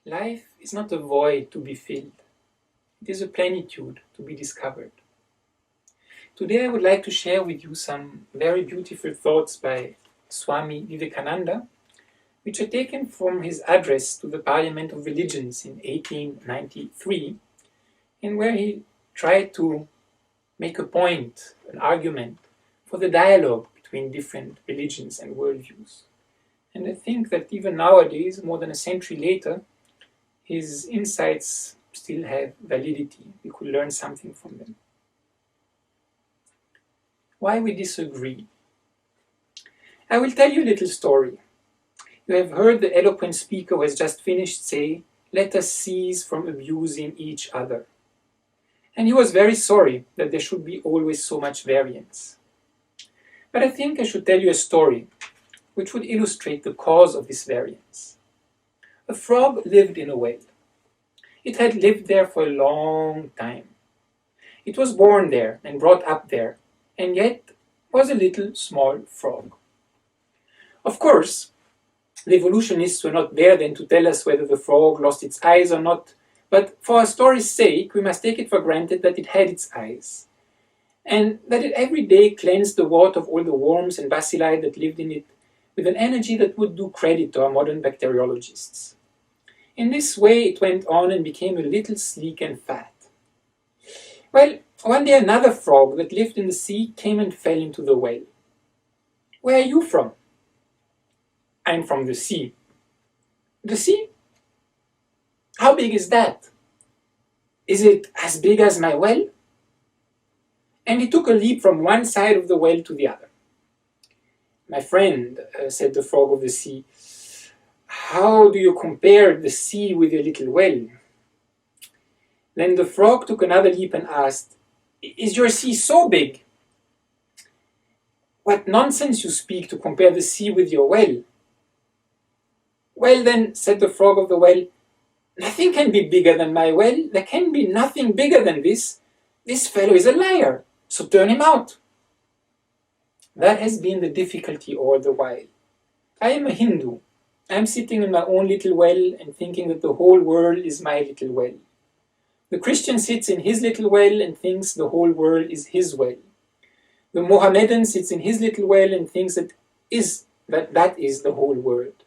Life is not a void to be filled. It is a plenitude to be discovered. Today I would like to share with you some very beautiful thoughts by Swami Vivekananda, which are taken from his address to the Parliament of Religions in 1893, and where he tried to make a point, an argument, for the dialogue between different religions and worldviews. And I think that even nowadays, more than a century later, his insights still have validity. We could learn something from them. Why we disagree? I will tell you a little story. You have heard the eloquent speaker who has just finished say, "Let us cease from abusing each other." And he was very sorry that there should be always so much variance. But I think I should tell you a story which would illustrate the cause of this variance. A frog lived in a well. It had lived there for a long time. It was born there and brought up there, and yet was a little small frog. Of course, the evolutionists were not there then to tell us whether the frog lost its eyes or not, but for our story's sake, we must take it for granted that it had its eyes, and that it every day cleansed the water of all the worms and bacilli that lived in it with an energy that would do credit to our modern bacteriologists. In this way it went on and became a little sleek and fat. Well, one day another frog that lived in the sea came and fell into the well. "Where are you from?" "I'm from the sea." "The sea? How big is that? Is it as big as my well?" And he took a leap from one side of the well to the other. "My friend," said the frog of the sea, "how do you compare the sea with your little well?" Then the frog took another leap and asked, "Is your sea so big?" "What nonsense you speak to compare the sea with your well." "Well then," said the frog of the well, "nothing can be bigger than my well. There can be nothing bigger than this. This fellow is a liar, so turn him out." That has been the difficulty all the while. I am a Hindu. I am sitting in my own little well and thinking that the whole world is my little well. The Christian sits in his little well and thinks the whole world is his well. The Mohammedan sits in his little well and thinks that is the whole world.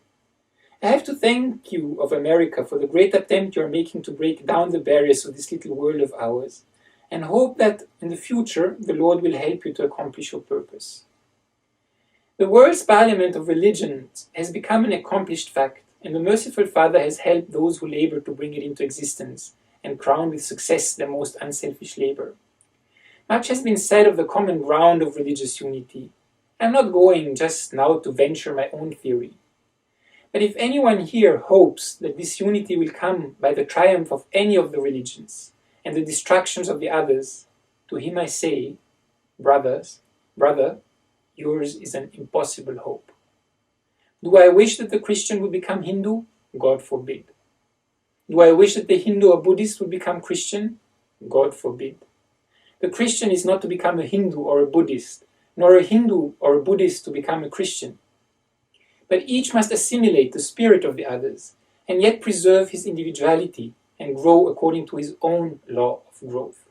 I have to thank you of America for the great attempt you are making to break down the barriers of this little world of ours, and hope that in the future the Lord will help you to accomplish your purpose. The world's parliament of religions has become an accomplished fact, and the merciful Father has helped those who labor to bring it into existence and crown with success their most unselfish labor. Much has been said of the common ground of religious unity. I am not going just now to venture my own theory. But if anyone here hopes that this unity will come by the triumph of any of the religions and the distractions of the others, to him I say, brother, yours is an impossible hope. Do I wish that the Christian would become Hindu? God forbid. Do I wish that the Hindu or Buddhist would become Christian? God forbid. The Christian is not to become a Hindu or a Buddhist, nor a Hindu or a Buddhist to become a Christian. But each must assimilate the spirit of the others, and yet preserve his individuality and grow according to his own law of growth.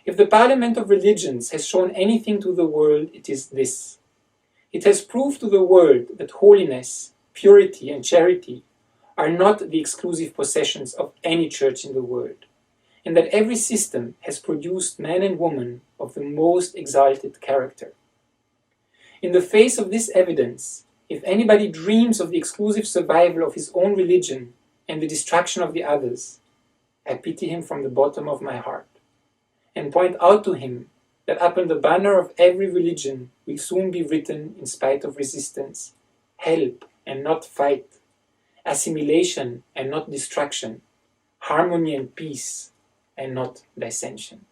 If the Parliament of Religions has shown anything to the world, it is this. It has proved to the world that holiness, purity, and charity are not the exclusive possessions of any church in the world, and that every system has produced man and woman of the most exalted character. In the face of this evidence, if anybody dreams of the exclusive survival of his own religion and the destruction of the others, I pity him from the bottom of my heart, and point out to him that upon the banner of every religion will soon be written, in spite of resistance, help and not fight, assimilation and not destruction, harmony and peace and not dissension.